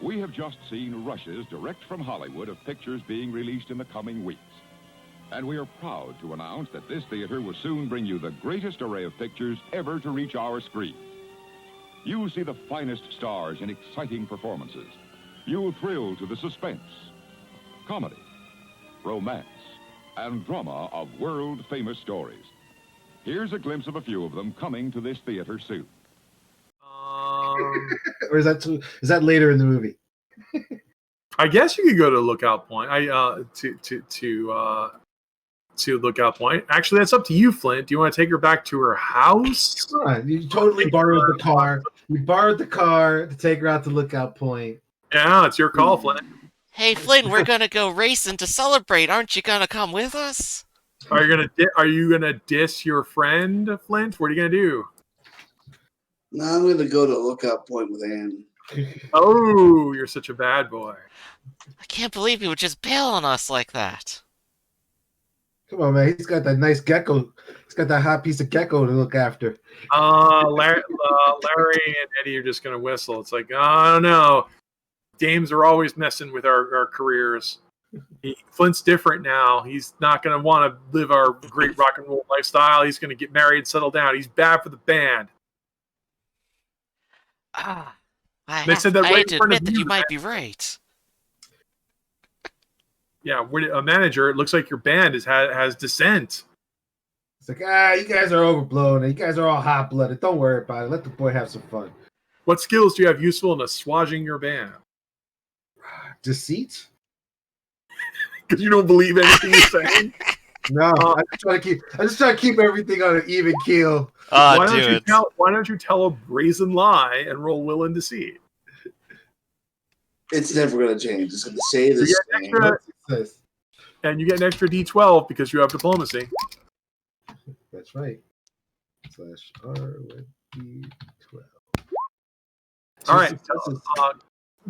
We have just seen rushes direct from Hollywood of pictures being released in the coming weeks. And we are proud to announce that this theater will soon bring you the greatest array of pictures ever to reach our screen. You'll see the finest stars in exciting performances. You'll thrill to the suspense, comedy, romance, and drama of world-famous stories. Here's a glimpse of a few of them coming to this theater soon. Or is that later in the movie? I guess you could go to Lookout Point. To Lookout Point. Actually, that's up to you, Flint. Do you want to take her back to her house? Come on, you totally borrowed the car. You borrowed the car to take her out to Lookout Point. Yeah, it's your call, Flint. Hey, Flint, we're gonna go racing to celebrate. Aren't you gonna come with us? Are you gonna diss your friend, Flint? What are you gonna do? No, I'm going to go to Lookout Point with Anne. Oh, you're such a bad boy. I can't believe he would just bail on us like that. Come on, man. He's got that nice gecko. He's got that hot piece of gecko to look after. Larry and Eddie are just gonna whistle. It's like, I don't know. Dames are always messing with our careers. Flint's different now. He's not going to want to live our great rock and roll lifestyle. He's going to get married and settle down. He's bad for the band. I They said that right hate in to front of admit that you, you might man. be right. Yeah, a manager. It looks like your band has dissent. It's like, you guys are overblown. You guys are all hot-blooded. Don't worry about it. Let the boy have some fun. What skills do you have useful in assuaging your band? Deceit? Because you don't believe anything you're saying. No, I just try to keep everything on an even keel. Why don't you tell a brazen lie and roll will and deceit? It's never going to change. It's going to say the same. And you get an extra D12 because you have diplomacy. That's right. /R with D12. All right.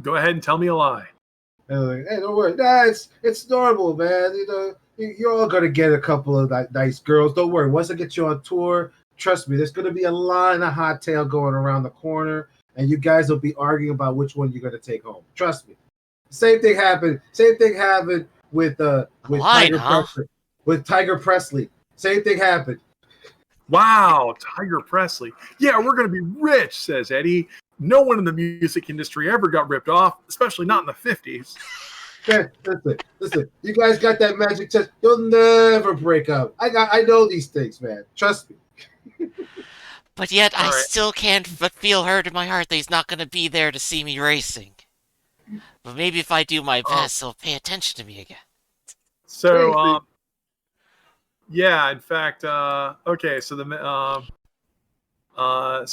Go ahead and tell me a lie. Like, hey, don't worry. Nah, it's normal, man. You know, you're all gonna get a couple of nice girls. Don't worry. Once I get you on tour, trust me, there's gonna be a line of hot tail going around the corner, and you guys will be arguing about which one you're gonna take home. Trust me. Same thing happened with Tiger Presley. With Tiger Presley, same thing happened. Wow, Tiger Presley. Yeah, we're gonna be rich, says Eddie. No one in the music industry ever got ripped off, especially not in the 50s. Listen. You guys got that magic touch. You'll never break up. I know these things, man. Trust me. But yet, I still can't but feel hurt in my heart that he's not going to be there to see me racing. But maybe if I do my best, he'll pay attention to me again. So, yeah, in fact, okay, so the I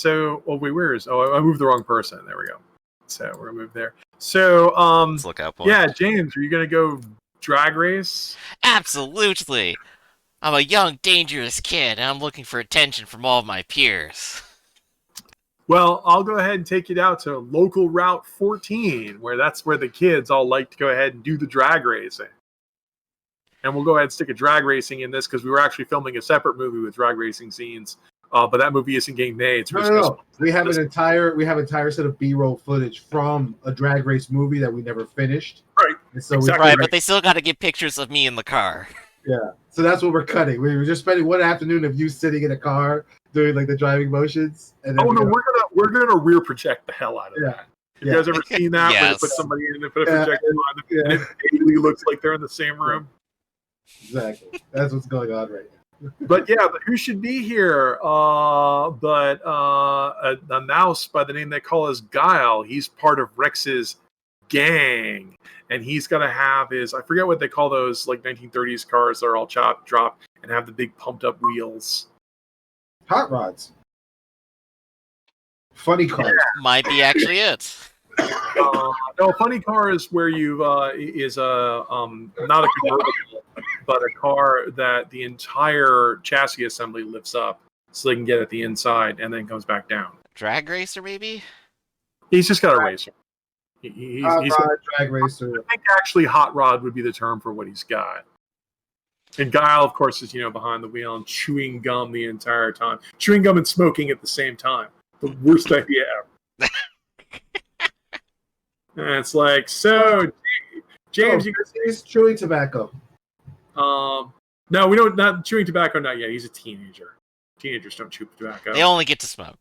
moved the wrong person. There we go. So we're gonna move there. So Let's look out point. Yeah, James, are you gonna go drag race? Absolutely. I'm a young, dangerous kid, and I'm looking for attention from all of my peers. Well, I'll go ahead and take you out to local Route 14, that's where the kids all like to go ahead and do the drag racing. And we'll go ahead and stick a drag racing in this because we were actually filming a separate movie with drag racing scenes. But that movie isn't getting made. So no. We have an entire set of B-roll footage from a drag race movie that we never finished. Right. And so exactly. But they still got to get pictures of me in the car. Yeah. So that's what we're cutting. We were just spending one afternoon of you sitting in a car doing like the driving motions. And then we're gonna rear project the hell out of that. Have you guys ever seen that? Yes. Where they put somebody in and put a projector on and it vaguely looks like they're in the same room. Exactly. That's what's going on right now. But who should be here but a mouse by the name they call as Guile. He's part of Rex's gang, and he's gonna have his, I forget what they call those, like 1930s cars that are all chopped, dropped, and have the big pumped up wheels. Hot rods. Funny cars. Yeah. Might be actually it. No, funny car is where you is a not a convertible, but a car that the entire chassis assembly lifts up so they can get at the inside and then comes back down. Drag racer, maybe? He's just got a racer. He's a drag racer. I think actually hot rod would be the term for what he's got. And Guile, of course, is behind the wheel and chewing gum the entire time. Chewing gum and smoking at the same time. The worst idea ever. And it's like, so, James, you he's chewing tobacco. No, we don't. Not chewing tobacco. Not yet. He's a teenager. Teenagers don't chew tobacco. They only get to smoke.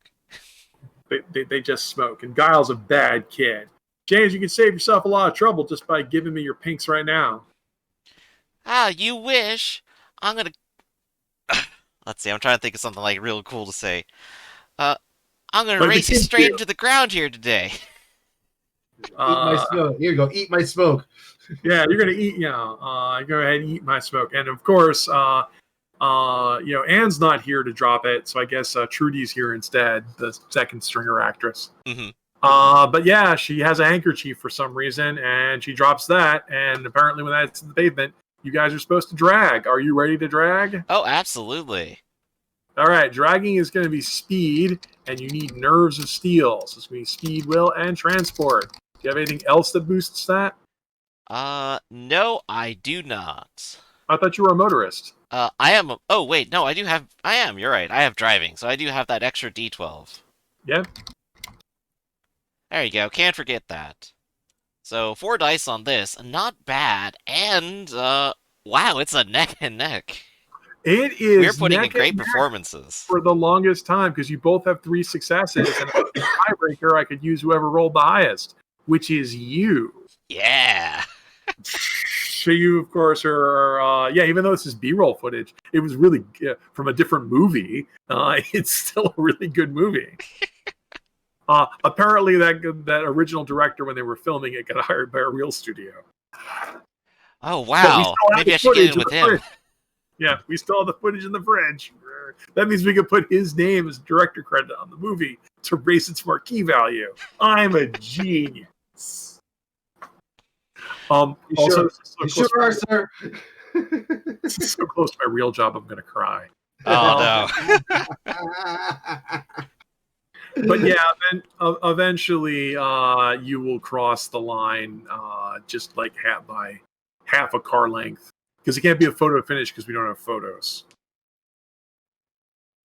They just smoke. And Guile's a bad kid. James, you can save yourself a lot of trouble just by giving me your pinks right now. Ah, you wish. I'm gonna. Let's see. I'm trying to think of something like real cool to say. I'm gonna race you straight into the ground here today. Eat my smoke. Here you go. Eat my smoke. Yeah, you're gonna eat. Go ahead and eat my smoke. And of course, Anne's not here to drop it, so I guess Trudy's here instead, the second stringer actress. Mm-hmm. But yeah, she has a handkerchief for some reason, and she drops that. And apparently, when that's in the pavement, you guys are supposed to drag. Are you ready to drag? Oh, absolutely. All right, dragging is going to be speed, and you need nerves of steel. So it's going to be speed, will, and transport. Do you have anything else that boosts that? No, I do not. I thought you were a motorist. I am. Oh, wait, no, I do have. I am. You're right. I have driving, so I do have that extra D12. Yep. There you go. Can't forget that. So 4 dice on this, not bad, and wow, it's a neck and neck. It is. We're putting in great performances for the longest time because you both have 3 successes, and as a tiebreaker, I could use whoever rolled the highest, which is you. Yeah. So you, of course, are even though this is B-roll footage, it was really from a different movie. It's still a really good movie. Apparently, that original director, when they were filming it, got hired by a real studio. Oh wow! Maybe I should get in with him. Fridge. Yeah, we still have the footage in the fridge. That means we could put his name as director credit on the movie to raise its marquee value. I'm a genius. You sure are, sir. This is so close to my real job, I'm going to cry. Oh no. But yeah, then eventually you will cross the line just like by half a car length, because it can't be a photo finish because we don't have photos.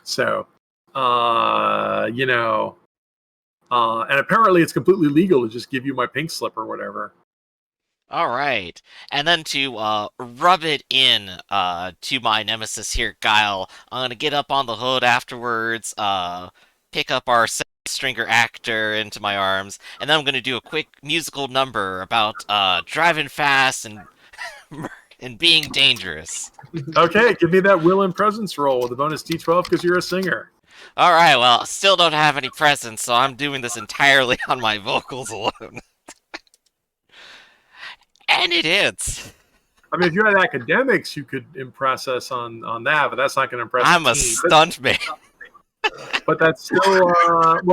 So, and apparently it's completely legal to just give you my pink slip or whatever. All right, and then to rub it in to my nemesis here, Guile, I'm gonna get up on the hood afterwards, pick up our stringer actor into my arms, and then I'm gonna do a quick musical number about driving fast and and being dangerous. Okay, give me that will and presence roll with a bonus D12 because you're a singer. All right, well, still don't have any presence, so I'm doing this entirely on my vocals alone. And it hits. I mean, if you had academics, you could impress us on that, but that's not going to impress I'm the a team. stuntman. But that's still,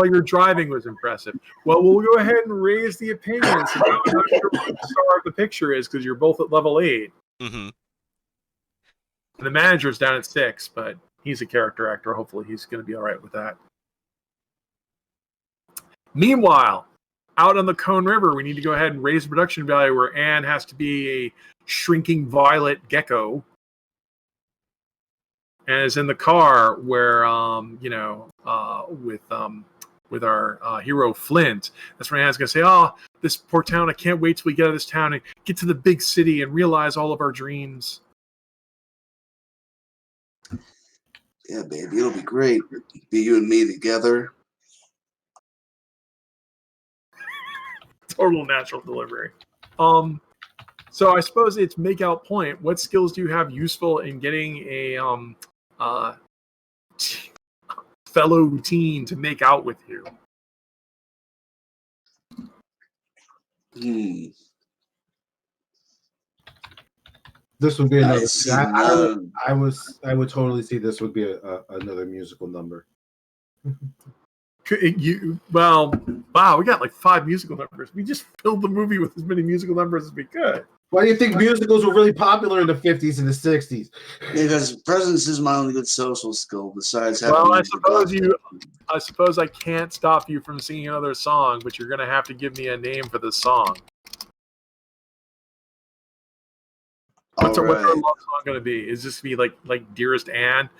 your driving was impressive. Well, we'll go ahead and raise the opinions. I'm not sure what the star of the picture is because you're both at level 8. Mm-hmm. The manager's down at 6, but he's a character actor. Hopefully he's going to be all right with that. Meanwhile, out on the Cone River, we need to go ahead and raise the production value where Anne has to be a shrinking violet gecko. And is in the car where, with our hero Flint. That's when Anne's going to say, oh, this poor town, I can't wait till we get out of this town and get to the big city and realize all of our dreams. Yeah, baby, it'll be great. Be you and me together. Total natural delivery. So I suppose it's make out point. What skills do you have useful in getting a fellow teen to make out with you? This would be another. I would totally see this would be another musical number. Wow, we got like 5 musical numbers. We just filled the movie with as many musical numbers as we could. Why do you think musicals were really popular in the 50s and the 60s? Because presence is my only good social skill besides having. Well, I suppose I can't stop you from singing another song, but you're going to have to give me a name for the song. What's our love song going to be? Is this going to be like Dearest Anne?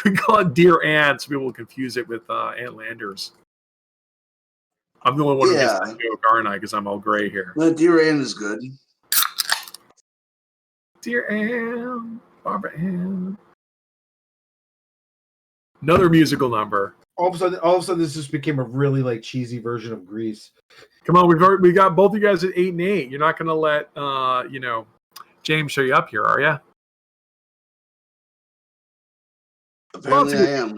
We call it Dear Anne, so people will confuse it with Ann Landers. I'm the only one who gets Yeah. that joke, aren't I? Because I'm all gray here. No, Dear Ann is good. Dear Ann is good. No, Dear Ann is good. Dear Ann, Barbara Ann. Another musical number. All of a sudden, this just became a really like cheesy version of Grease. Come on, we got both you guys at 8 and 8. You're not going to let James show you up here, are you? Apparently, I am.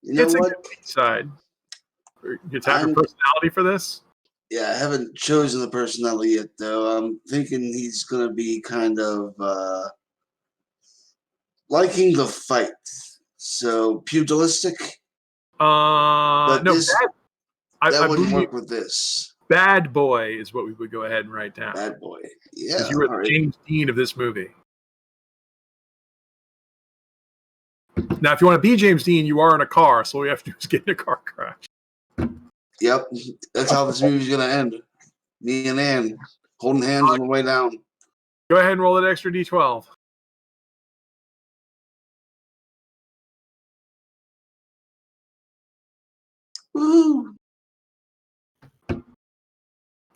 You know It's what? a good side. You have your personality for this? Yeah, I haven't chosen the personality yet, though. I'm thinking he's going to be kind of liking the fight. So, pugilistic. But No, that wouldn't work with this. Bad boy is what we would go ahead and write down. Bad boy. Yeah. Because you were the James Dean of this movie. Now, if you want to be James Dean, you are in a car, so all you have to do is get in a car crash. Yep. That's how this movie's going to end. Me and Ann holding hands on the way down. Go ahead and roll that extra D12. Woo!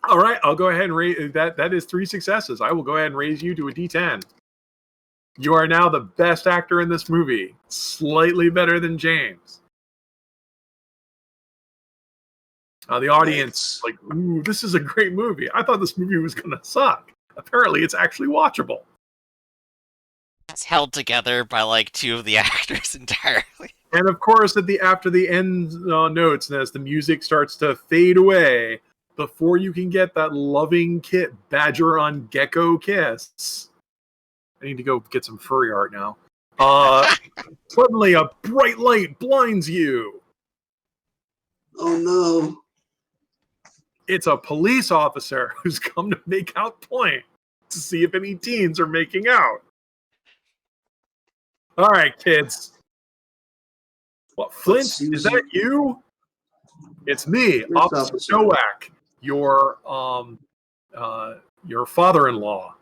All right, I'll go ahead and raise that. That is 3 successes. I will go ahead and raise you to a D10. You are now the best actor in this movie, slightly better than James. The audience, like, ooh, this is a great movie. I thought this movie was going to suck. Apparently, it's actually watchable. It's held together by like 2 of the actors entirely. And of course, after the end notes, and as the music starts to fade away, before you can get that loving badger on gecko kiss. I need to go get some furry art now. Suddenly, a bright light blinds you. Oh no! It's a police officer who's come to make out point to see if any teens are making out. All right, kids. What, Flint? Is that you? It's me, Officer Nowak, your father-in-law.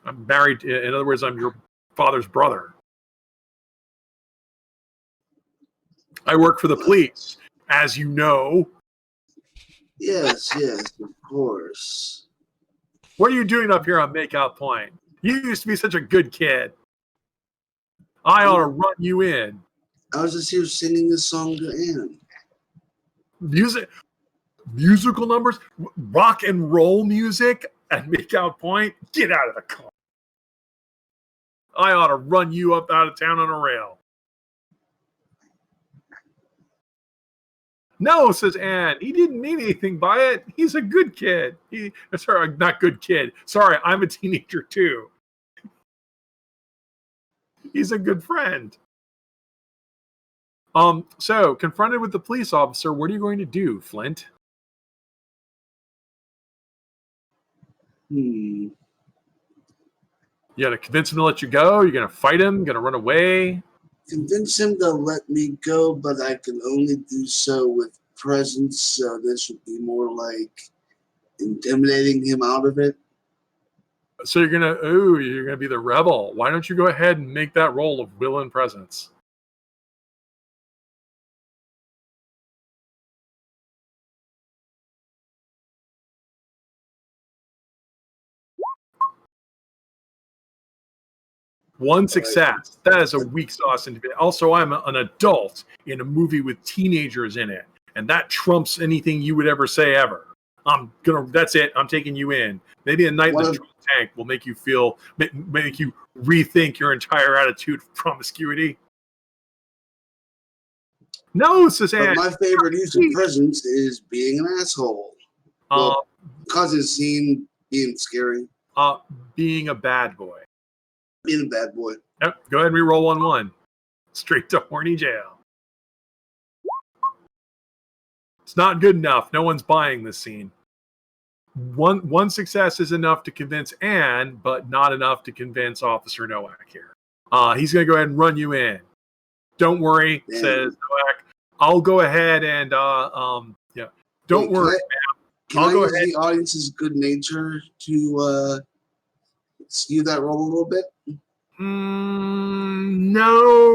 I'm married. In other words, I'm your father's brother. I work for the police, as you know. Yes, of course. What are you doing up here on Makeout Point? You used to be such a good kid. I ought to run you in. I was just here singing this song to Ann. Musical numbers, rock and roll music at Makeout Point. Get out of the car. I ought to run you up out of town on a rail. No, says Anne. He didn't mean anything by it. He's a good kid. Sorry, not good kid. Sorry, I'm a teenager too. He's a good friend. So, confronted with the police officer, what are you going to do, Flint? You gonna convince him to let you go? You're gonna fight him? Gonna run away? Convince him to let me go, but I can only do so with presence. So this would be more like intimidating him out of it. So you're gonna be the rebel. Why don't you go ahead and make that role of will and presence? One success. That is a weak sauce individual. Also, I'm an adult in a movie with teenagers in it, and that trumps anything you would ever say ever. That's it. I'm taking you in. Maybe a night in the tank will make you rethink your entire attitude of promiscuity. No, says Anne. But my favorite use of presence is being an asshole. Well, cause it's seen being scary. Being a bad boy. Being a bad boy. Yep. Go ahead and re-roll 1-1. Straight to horny jail. It's not good enough. No one's buying this scene. One success is enough to convince Anne, but not enough to convince Officer Nowak here. He's going to go ahead and run you in. Don't worry, says Nowak. I'll go ahead and Don't worry, Can I use the audience's good nature to skew that role a little bit? No,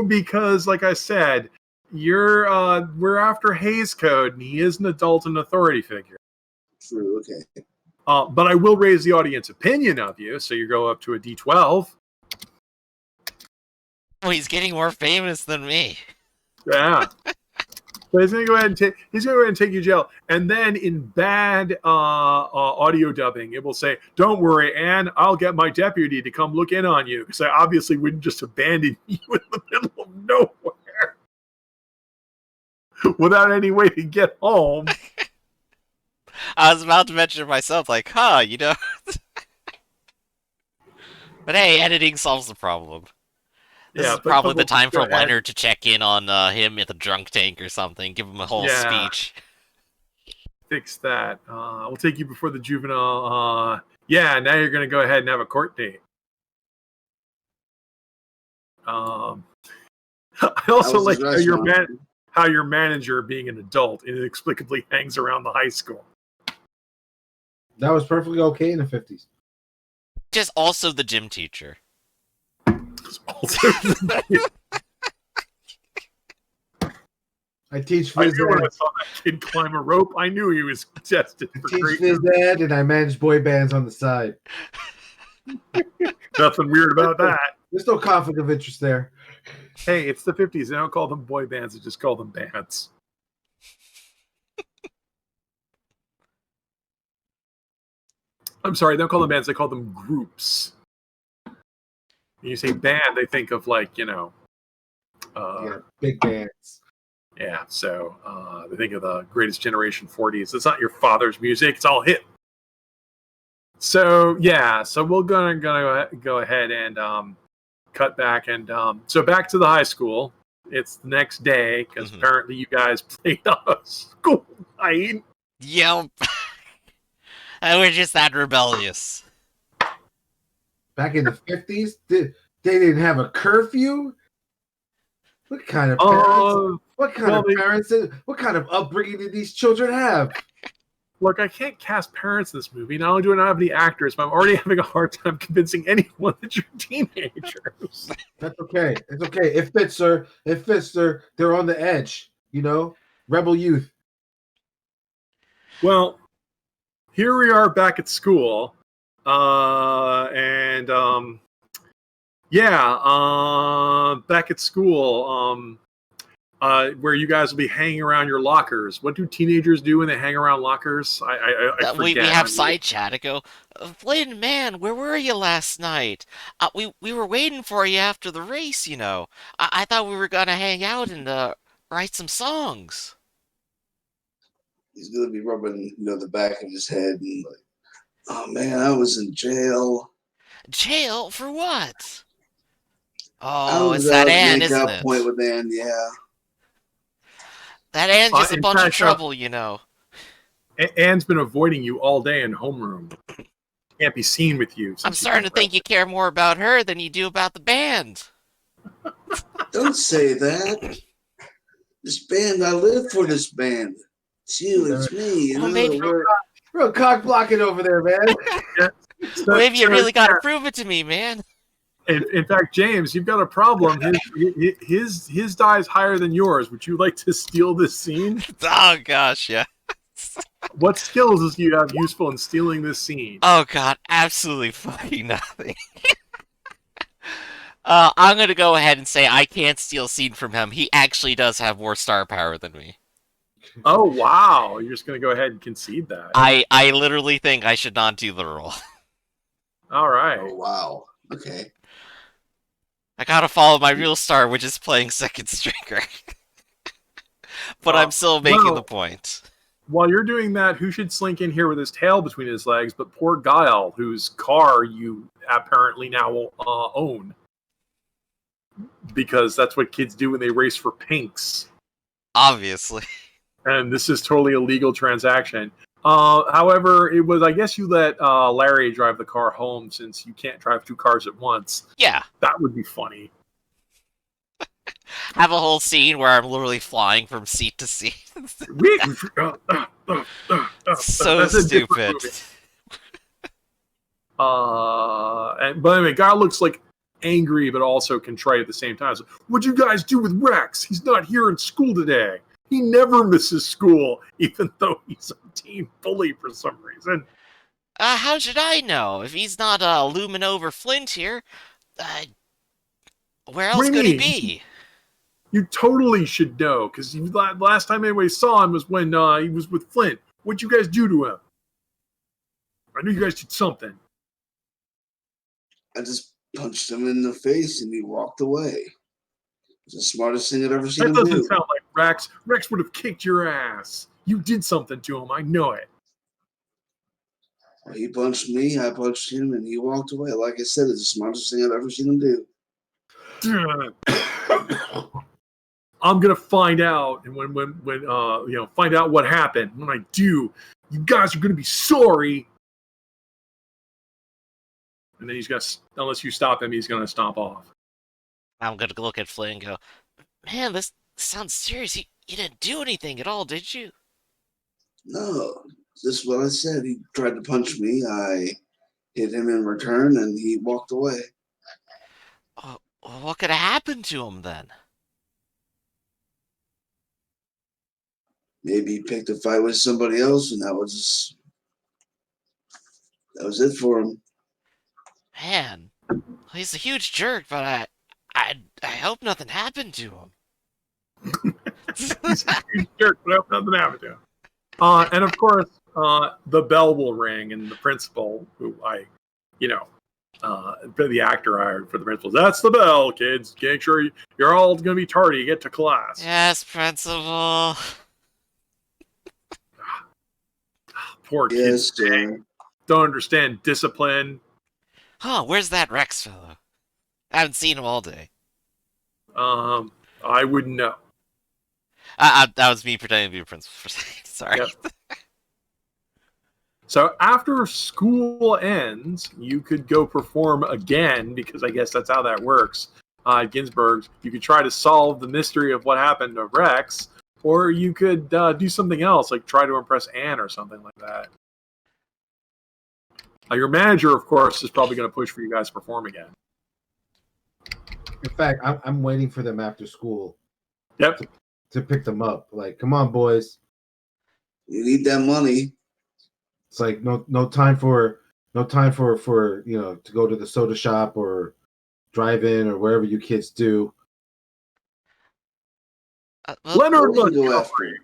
because like I said, we're after Hays Code, and he is an adult and authority figure. True. Okay. But I will raise the audience opinion of you, so you go up to a D12. Oh, he's getting more famous than me. Yeah. But he's gonna go ahead and take you to jail, and then in bad audio dubbing, it will say, "Don't worry, Anne. I'll get my deputy to come look in on you, because I obviously wouldn't just abandon you in the middle of nowhere without any way to get home." I was about to mention myself, like, you know. But hey, editing solves the problem. This is probably the time for Leonard to check in on him at the drunk tank or something. Give him a whole speech. Fix that. We'll take you before the juvenile. Now you're going to go ahead and have a court date. I also like how your manager, being an adult, inexplicably hangs around the high school. That was perfectly okay in the 50s. Just also the gym teacher. I teach phys ed. When I saw that kid climb a rope, I knew he was tested for greatness. I teach phys ed, and I manage boy bands on the side. Nothing weird about that. There's no conflict of interest there. Hey, it's the 50s. They don't call them boy bands. They just call them bands. I'm sorry, they don't call them bands. They call them groups. When you say band, they think of like, big bands. Yeah, so they think of the Greatest Generation 40s. It's not your father's music. It's all hip. So, so we're gonna go ahead and cut back. And so back to the high school. It's the next day, because apparently you guys played on a school night. Yep. And we're just that rebellious. Back in the 50s, they didn't have a curfew. What kind of parents? What kind of upbringing did these children have? Look, I can't cast parents in this movie. Not only do I not have any actors, but I'm already having a hard time convincing anyone that you're teenagers. That's okay. It's okay. It fits, sir. It fits, sir. They're on the edge. Rebel youth. Well, here we are back at school, back at school, where you guys will be hanging around your lockers. What do teenagers do when they hang around lockers? I forget. We have side chat. I go, Flynn, man, where were you last night? We were waiting for you after the race, I thought we were going to hang out and write some songs. He's going to be rubbing, the back of his head and like, oh, man, I was in jail. Jail? For what? Oh, it's that Ann, isn't it? Point with Ann, yeah. That Ann's just a bunch of trouble, Ann's been avoiding you all day in homeroom. Can't be seen with you. I'm starting to think you care more about her than you do about the band. Don't say that. This band, I live for this band. It's you, it's me. Maybe real cock blocking over there, man. Maybe you really got to prove it to me, man. In fact, James, you've got a problem. His die is higher than yours. Would you like to steal this scene? Oh gosh, yeah. What skills do you have useful in stealing this scene? Oh god, absolutely fucking nothing. I'm gonna go ahead and say I can't steal a scene from him. He actually does have more star power than me. Oh wow! You're just gonna go ahead and concede that. I literally think I should not do the role. All right. Oh wow. Okay. I gotta follow my real star, which is playing second stringer. But I'm still making the point. While you're doing that, who should slink in here with his tail between his legs but poor Guile, whose car you apparently now own? Because that's what kids do when they race for pinks. Obviously. And this is totally a legal transaction. However, it was, I guess you let Larry drive the car home since you can't drive two cars at once. Yeah. That would be funny. Have a whole scene where I'm literally flying from seat to seat. So stupid. But anyway, Guile looks like angry but also contrite at the same time. So, what'd you guys do with Rex? He's not here in school today. He never misses school, even though he's a teen bully for some reason. How should I know? If he's not looming over Flint here, uh, where else could he be? You totally should know, because last time anybody saw him was when he was with Flint. What'd you guys do to him? I knew you guys did something. I just punched him in the face and he walked away. It's the smartest thing I've ever seen him do. That doesn't sound like Rex. Rex would have kicked your ass. You did something to him. I know it. He punched me, I punched him, and he walked away. Like I said, it's the smartest thing I've ever seen him do. I'm gonna find out, and when find out what happened. When I do, you guys are gonna be sorry. And then he's gonna, unless you stop him, he's gonna stomp off. I'm gonna look at Flynn and go, man, this sounds serious. You didn't do anything at all, did you? No, this is what I said. He tried to punch me. I hit him in return, and he walked away. What could have happened to him then? Maybe he picked a fight with somebody else, and that was it for him. Man, he's a huge jerk, but I hope nothing happened to him. He's a huge jerk, but I hope nothing happened to him. And of course, the bell will ring, and the principal, who the actor I hired for the principal, that's the bell, kids. Make sure you're all going to be tardy to get to class. Yes, principal. Poor kids. Don't understand discipline. Huh, where's that Rex fellow? I haven't seen him all day. I wouldn't know. That was me pretending to be a principal for a second. Sorry. Yep. So after school ends, you could go perform again, because I guess that's how that works. Ginsburg's. You could try to solve the mystery of what happened to Rex, or you could do something else, like try to impress Anne or something like that. Your manager, of course, is probably going to push for you guys to perform again. In fact, I'm waiting for them after school. Yep. To pick them up. Like, come on, boys. You need that money. It's like no time for to go to the soda shop or drive in or wherever you kids do. Leonard Montgomery,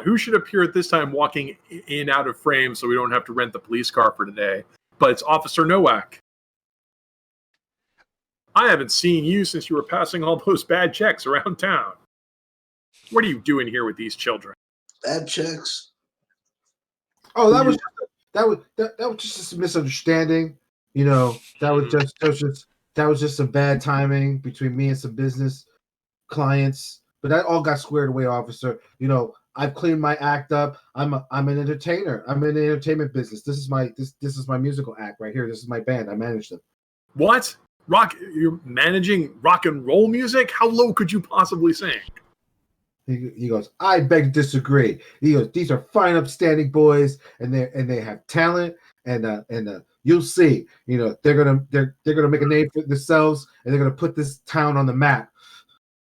who should appear at this time walking in out of frame so we don't have to rent the police car for today. But it's Officer Nowak. I haven't seen you since you were passing all those bad checks around town. What are you doing here with these children? Bad checks? Oh, that was just a misunderstanding. That was just some bad timing between me and some business clients. But that all got squared away, officer. I've cleaned my act up. I'm an entertainer. I'm in the entertainment business. This is my musical act right here. This is my band. I manage them. What? You're managing rock and roll music? How low could you possibly sing? He goes, I beg to disagree. He goes, these are fine, upstanding boys, and they have talent, and you'll see. They're gonna make a name for themselves, and they're gonna put this town on the map.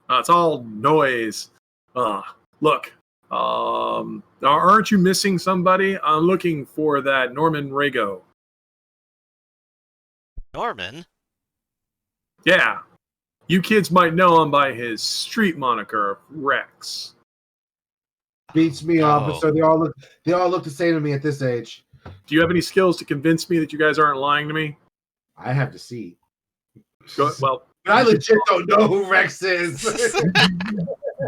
It's all noise. Look, aren't you missing somebody? I'm looking for that Norman Rago. Norman? Yeah. You kids might know him by his street moniker, Rex. Beats me, officer. They all look the same to me at this age. Do you have any skills to convince me that you guys aren't lying to me? I have deceit. Well, I legit don't know who Rex is.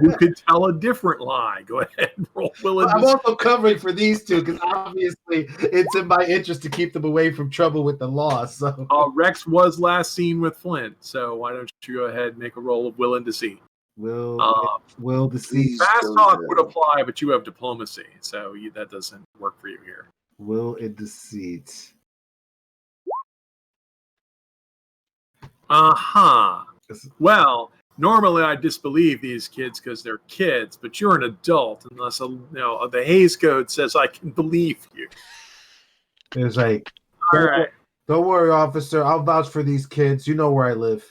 You could tell a different lie. Go ahead and roll Will. I'm also covering for these two because obviously it's in my interest to keep them away from trouble with the law. So Rex was last seen with Flint, so why don't you go ahead and make a roll of Will and Deceit? Will deceit. Fast talk would apply, but you have diplomacy, so that doesn't work for you here. Will and deceit. Well, normally I disbelieve these kids because they're kids, but you're an adult, unless the Hays Code says I can believe you. It's like, all right. Don't worry, officer. I'll vouch for these kids. You know where I live.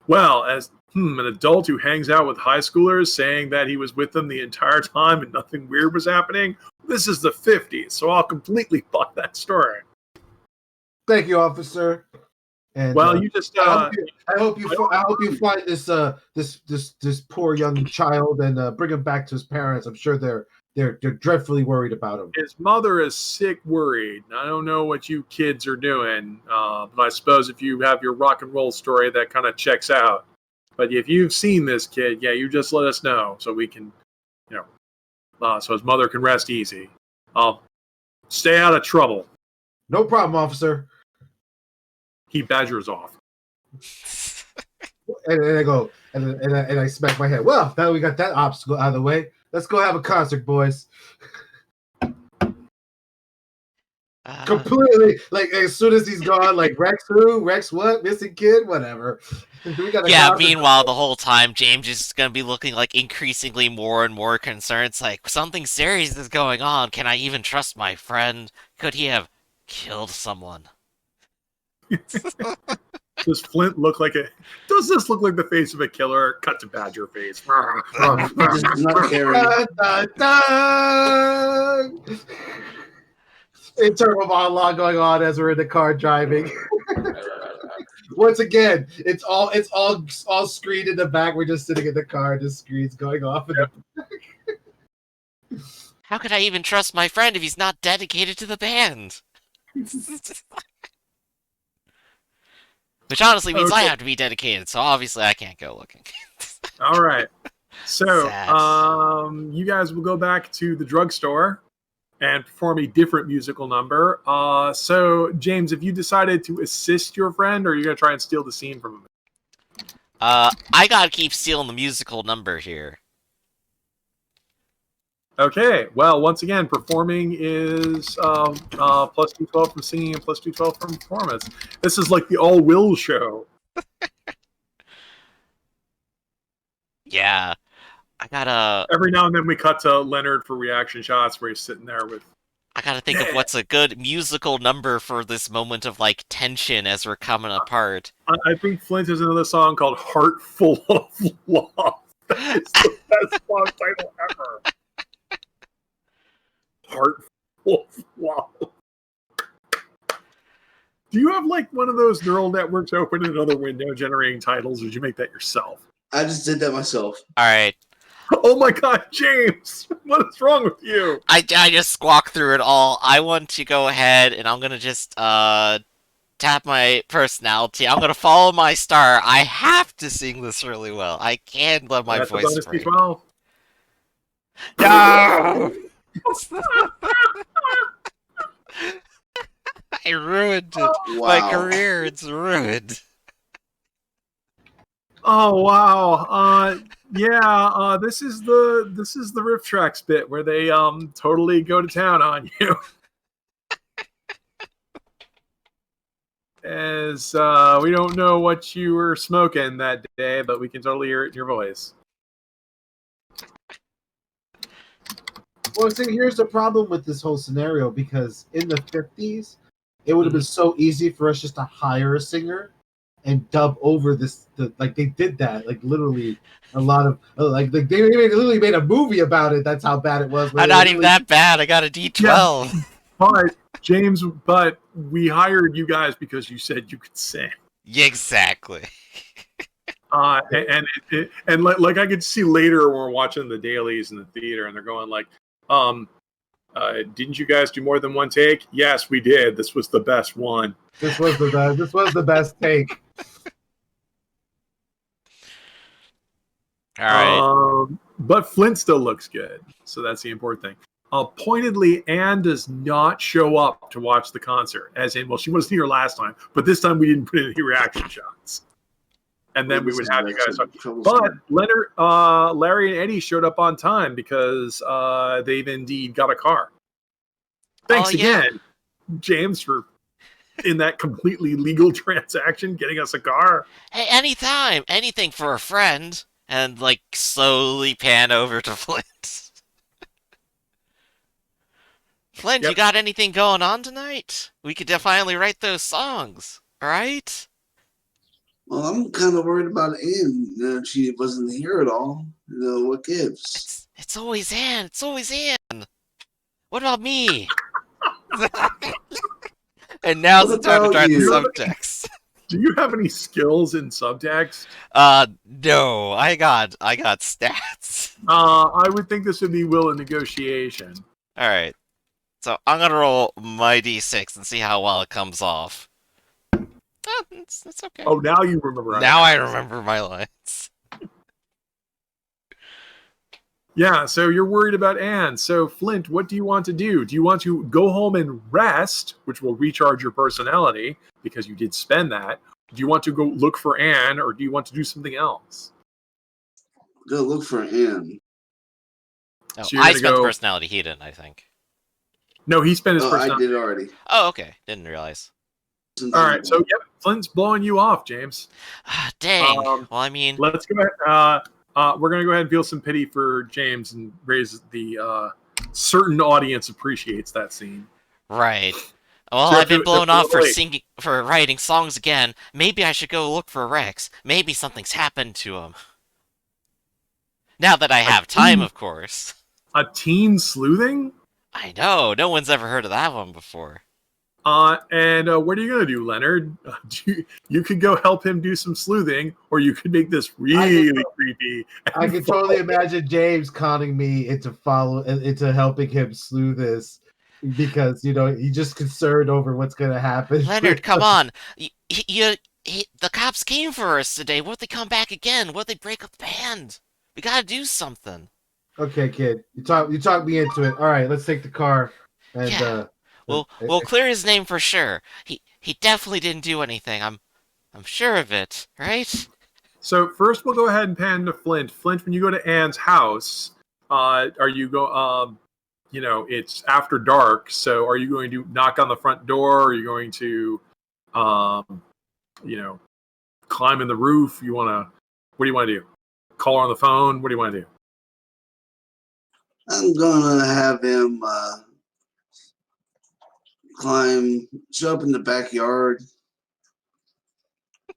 Well, as an adult who hangs out with high schoolers saying that he was with them the entire time and nothing weird was happening, this is the 50s, so I'll completely buy that story. Thank you, officer. And well, you just I hope you find this poor young child and bring him back to his parents. I'm sure they're dreadfully worried about him. His mother is sick worried. I don't know what you kids are doing, but I suppose if you have your rock and roll story, that kind of checks out. But if you've seen this kid, yeah, you just let us know so we can, so his mother can rest easy. Stay out of trouble. No problem, officer. He badgers off. And I go, and I smack my head. Well, now we got that obstacle out of the way. Let's go have a concert, boys. Completely, like as soon as he's gone, like Rex who? Rex what? Missing kid? Whatever. Yeah, meanwhile, the whole time, James is going to be looking like increasingly more and more concerned. It's like, something serious is going on. Can I even trust my friend? Could he have killed someone? Does Flint look like a... Does this look like the face of a killer? Cut to Badger face. Internal monologue going on as we're in the car driving. Once again, it's all screened in the back. We're just sitting in the car, and the screen's going off. How could I even trust my friend if he's not dedicated to the band? Which honestly means I have to be dedicated, so obviously I can't go looking. All right. So, you guys will go back to the drugstore and perform a different musical number. So, James, have you decided to assist your friend, or are you going to try and steal the scene from him? I gotta keep stealing the musical number here. Okay, well, once again, performing is plus 212 from singing and plus 212 from performance. This is like the all-will show. Yeah. I gotta... Every now and then we cut to Leonard for reaction shots where he's sitting there with... I gotta think of what's a good musical number for this moment of, like, tension as we're coming apart. I think Flint has another song called Heart Full of Love. That is the best song title ever. Heart Full of Love. Do you have, like, one of those neural networks open in another window generating titles, or did you make that yourself? I just did that myself. Alright. Oh my god, James! What is wrong with you? I just squawk through it all. I want to go ahead and I'm gonna just tap my personality. I'm gonna follow my star. I have to sing this really well. I can't let my voice break. No! I ruined it. Wow. My career, it's ruined. Oh wow. This is the riff tracks bit where they totally go to town on you. As we don't know what you were smoking that day, but we can totally hear it in your voice. Well, see, here's the problem with this whole scenario, because in the 50s, it would have been so easy for us just to hire a singer and dub over like they did that, like literally a lot of like they literally made a movie about it. That's how bad it was. I'm not even that bad. I got a D12. Yeah. But James, we hired you guys because you said you could sing. Exactly. And like I could see later when we're watching the dailies in the theater, and they're going like, didn't you guys do more than one take? Yes, we did. This was the best one. This was the best take. All right. But Flint still looks good, so that's the important thing. Pointedly, Anne does not show up to watch the concert. As in, well, she wasn't here last time, but this time we didn't put in any reaction shots. And then we would have you guys. But Leonard, Larry, and Eddie showed up on time because they've indeed got a car. Thanks again, James, for in that completely legal transaction getting us a car. Hey, anytime, anything for a friend. And like slowly pan over to Flint. Flint, Yep. you got anything going on tonight? We could finally write those songs, all right? Well, I'm kind of worried about Anne. She wasn't here at all. What gives? It's always Anne. It's always Anne. What about me? And now's What the time to about try the you? subtext. Do you have any skills in subtext? No, I got stats. I would think this would be will and negotiation. All right, so I'm gonna roll my d6 and see how well it comes off. It's okay. Oh, now you remember. Now I remember my lines. Yeah, so you're worried about Anne. So, Flint, what do you want to do? Do you want to go home and rest, which will recharge your personality because you did spend that? Do you want to go look for Anne, or do you want to do something else? Go look for Anne. Oh, So you're I gonna spent go- personality. He didn't, I think. No, he spent his Oh, I personality. did already. Oh, okay. Didn't realize. All right, so yep, Flint's blowing you off, James. Dang. Um, Well, I mean, Let's go ahead. We're gonna go ahead and feel some pity for James and raise the certain audience appreciates that scene. right. Well, So I've been blown off for wait. singing, for writing songs again. Maybe I should go look for Rex. Maybe something's happened to him. Now that I have time, of course. A teen sleuthing? I know. No one's ever heard of that one before. And what are you gonna do, Leonard? You could go help him do some sleuthing, or you could make this really creepy. I can totally imagine James conning me into helping him slew this, because he's just concerned over what's gonna happen. Leonard, come on. The cops came for us today. What if they come back again? What if they break up the band? We gotta do something. Okay, kid. You talk me into it. All right, let's take the car. And Yeah. We'll clear his name for sure. He definitely didn't do anything. I'm sure of it, right? So first, we'll go ahead and pan to Flint. Flint, when you go to Anne's house, are you go? It's after dark. So are you going to knock on the front door? Are you going to, climb in the roof? What do you want to do? Call her on the phone? What do you want to do? I'm gonna have him show up in the backyard.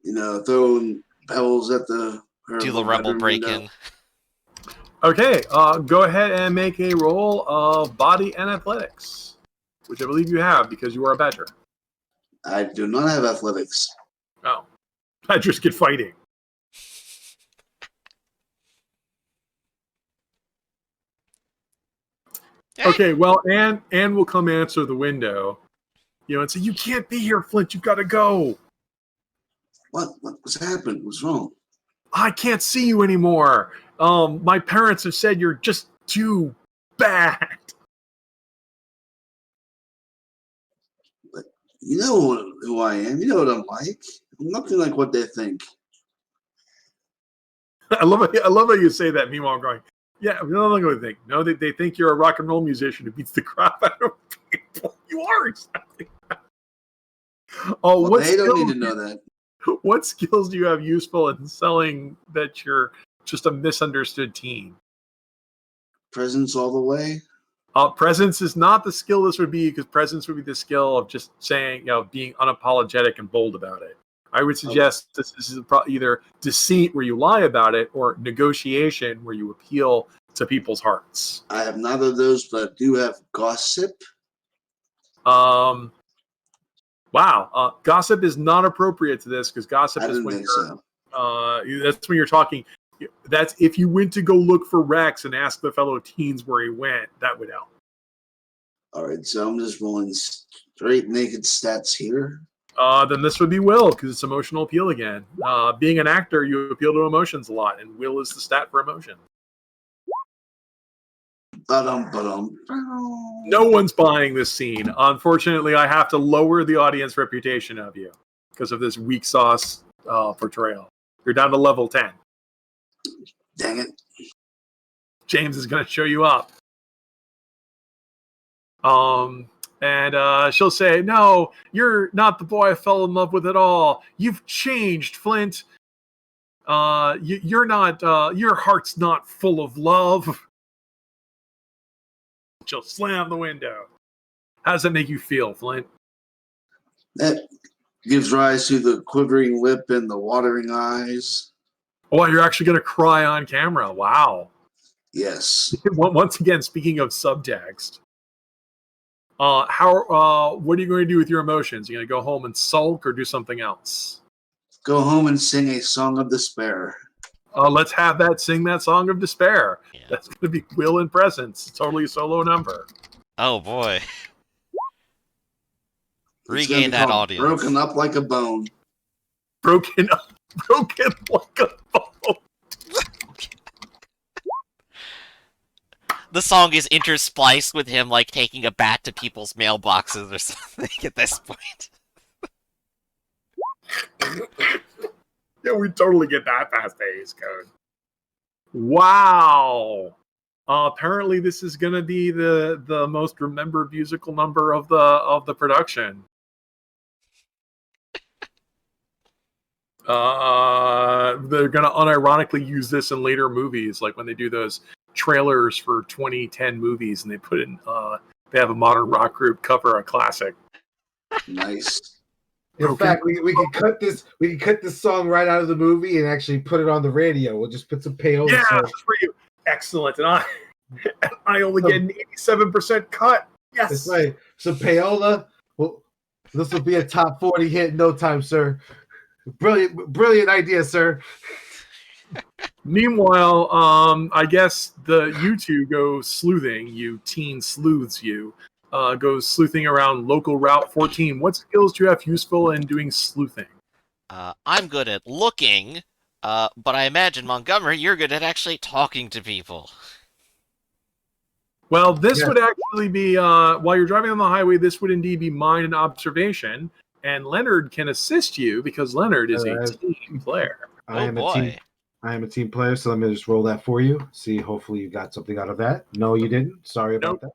Throwing pebbles at her Do the rebel bedroom break window. in. Okay, go ahead and make a roll of body and athletics, which I believe you have because you are a badger. I do not have athletics. Oh, badgers get fighting. Okay, well, Anne will come answer the window, and say, "You can't be here, Flint. You got to go. What's happened? What's wrong? I can't see you anymore. My parents have said you're just too bad." But you know who I am. You know what I'm like. I'm nothing like what they think. I love how you say that. Meanwhile, I'm going, "Yeah, no, what do they think? No, they think you're a rock and roll musician who beats the crap out of people. You are exactly that." Oh, Well, they don't need to know that. What skills do you have useful in selling that you're just a misunderstood teen? Presents all the way. Presence is not the skill this would be, because presence would be the skill of just saying, being unapologetic and bold about it. I would suggest this is either deceit where you lie about it, or negotiation where you appeal to people's hearts. I have neither of those, but I do have gossip. Wow. Gossip is not appropriate to this, because gossip I is didn't when think you're so. that's when you're talking. That's if you went to go look for Rex and ask the fellow teens where he went, that would help. All right, so I'm just rolling straight naked stats here. Then this would be will, because it's emotional appeal again. Being an actor, you appeal to emotions a lot, and will is the stat for emotion. No one's buying this scene. Unfortunately, I have to lower the audience reputation of you because of this weak sauce portrayal. You're down to level 10. Dang it. James is going to show you up. And she'll say, "No, you're not the boy I fell in love with at all. You've changed, Flint. You're not. Your heart's not full of love." She'll slam the window. How does that make you feel, Flint? That gives rise to the quivering lip and the watering eyes. Oh, you're actually going to cry on camera. Wow. Yes. Once again, speaking of subtext, what are you going to do with your emotions? You going to go home and sulk or do something else? Go home and sing a song of despair. Let's have that sing that song of despair. Yeah. That's going to be Will and Presence. Totally a solo number. Oh boy. It's gonna Regain be that called audience. Broken Up Like a Bone. Broken like a bone. The song is interspliced with him like taking a bat to people's mailboxes or something at this point. Yeah, we totally get that past the Hays Code. Wow. Apparently, this is going to be the most remembered musical number of the production. They're going to unironically use this in later movies, like when they do those trailers for 2010 movies, and they put in they have a modern rock group cover a classic. Nice. In fact, we can cut this. We can cut this song right out of the movie and actually put it on the radio. We'll just put some payola. Yeah, that's for you. Excellent. And I only get an 87% cut. Yes. That's right. So payola. Well, this will be a top 40 hit in no time, sir. Brilliant idea, sir. Meanwhile, I guess you two go sleuthing. You teen sleuths, goes sleuthing around local Route 14. What skills do you have useful in doing sleuthing? I'm good at looking, but I imagine, Montgomery, you're good at actually talking to people. Well, this would actually be, while you're driving on the highway, this would indeed be mind and observation. And Leonard can assist you because Leonard is a team player. I am a team player, so let me just roll that for you. See, hopefully you got something out of that. No, you didn't. Sorry about that.